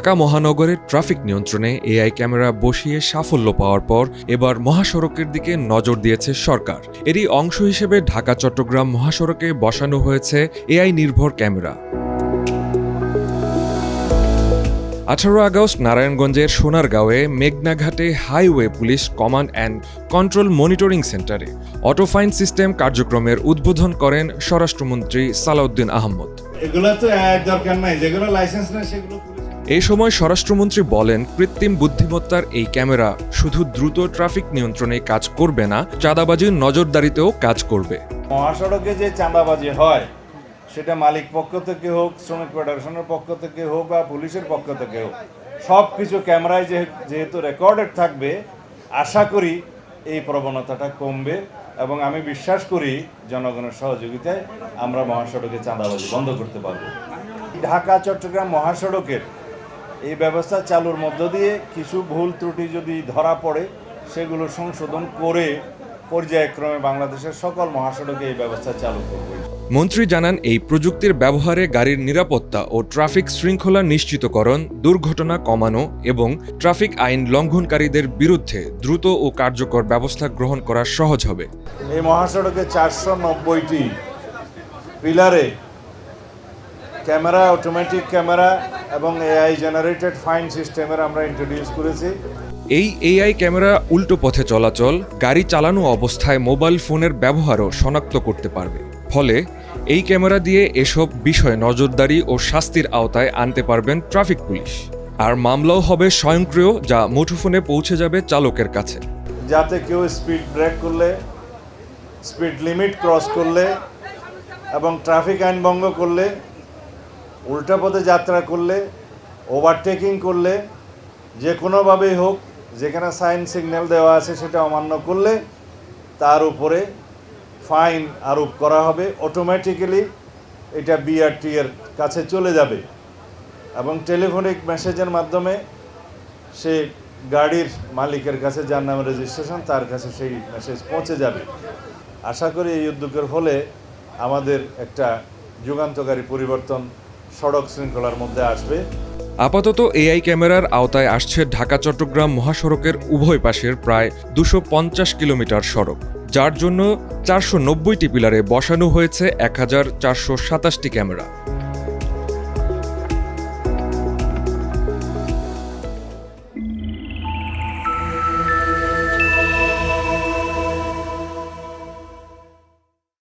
ঢাকা মহানগরের ট্রাফিক নিয়ন্ত্রণে AI camera বসিয়ে সাফল্য পাওয়ার পর এবার মহাসড়কের দিকে নজর দিয়েছে সরকার। এরই অংশ হিসেবে ঢাকা চট্টগ্রাম মহাসড়কে বসানো হয়েছে এআই নির্ভর ক্যামেরা। 18 আগস্ট নারায়ণগঞ্জের সোনারগাঁওয়ে মেঘনাঘাটে highway police command and control monitoring সেন্টারে অটোফাইন সিস্টেম কার্যক্রমের উদ্বোধন করেন স্বরাষ্ট্রমন্ত্রী সালাউদ্দিন আহমদ। এগুলো তো দরকার নাই, যেগুলো লাইসেন্স নেই সেগুলো। এই সময় স্বরাষ্ট্রমন্ত্রী বলেন, কৃত্রিম বুদ্ধিমত্তার এই ক্যামেরা শুধু দ্রুত ট্রাফিক নিয়ন্ত্রণে কাজ করবে না, চাঁদাবাজির নজরদারিতেও কাজ করবে। মহাসড়কে যে চাঁদাবাজি হয় সেটা মালিক পক্ষ থেকে হোক, শ্রমিক ফেডারেশনের পক্ষ থেকে হোক বা পুলিশের পক্ষ থেকে হোক, সব কিছু ক্যামেরায় যেহেতু রেকর্ডেড থাকবে, আশা করি এই প্রবণতাটা কমবে এবং আমি বিশ্বাস করি জনগণের সহযোগিতায় আমরা মহাসড়কে চাঁদাবাজি বন্ধ করতে পারব। ঢাকা চট্টগ্রাম মহাসড়কের এই ব্যবস্থা চালুর মধ্য দিয়ে কিছু ভুল ত্রুটি যদি ধরা পড়ে সেগুলো সংশোধন করে পর্যায়ক্রমে বাংলাদেশের সকল মহাসড়কে এই ব্যবস্থা চালু করবে। মন্ত্রী জানান, এই প্রযুক্তির ব্যবহারে গাড়ির নিরাপত্তা ও ট্রাফিক শৃঙ্খলা নিশ্চিতকরণ, দুর্ঘটনা কমানো এবং ট্রাফিক আইন লঙ্ঘনকারীদের বিরুদ্ধে দ্রুত ও কার্যকর ব্যবস্থা গ্রহণ করা সহজ হবে। এই মহাসড়কে 490টি পিলারে ক্যামেরা, অটোমেটিক ক্যামেরা এবং এআই জেনারেটেড ফাইন সিস্টেমের আমরা ইন্ট্রোডিউস করেছি। এই এআই ক্যামেরা উল্টো পথে চলাচল, গাড়ি চালানো অবস্থায় মোবাইল ফোনের ব্যবহারও শনাক্ত করতে পারবে। ফলে এই ক্যামেরা দিয়ে এসব বিষয়ে নজরদারি ও শাস্তির আওতায় আনতে পারবেন ট্রাফিক পুলিশ। আর মামলাও হবে স্বয়ংক্রিয়, যা মুঠোফোনে পৌঁছে যাবে চালকের কাছে। যাতে কেউ স্পিড ব্রেক করলে, স্পিড লিমিট ক্রস করলে এবং ট্রাফিক আইন ভঙ্গ করলে, উল্টা পথে যাত্রা করলে, ওভারটেকিং করলে, যে কোনোভাবেই হোক, যেখানে সাইন সিগন্যাল দেওয়া আছে সেটা অমান্য করলে তার উপরে ফাইন আরোপ করা হবে। অটোমেটিক্যালি এটা বিআরটি এর কাছে চলে যাবে এবং টেলিফোনিক মেসেজের মাধ্যমে সে গাড়ির মালিকের কাছে, যার নামে রেজিস্ট্রেশন, তার কাছে সেই মেসেজ পৌঁছে যাবে। আশা করি এই উদ্যোগের ফলে আমাদের একটা যুগান্তকারী পরিবর্তন সড়ক শৃঙ্খলার মধ্যে আসবে। আপাতত এআই ক্যামেরার আওতায় আসছে ঢাকা চট্টগ্রাম মহাসড়কের উভয় পাশের প্রায় 250 কিলোমিটার সড়ক, যার জন্য 490টি পিলারে বসানো হয়েছে 1427টি ক্যামেরা।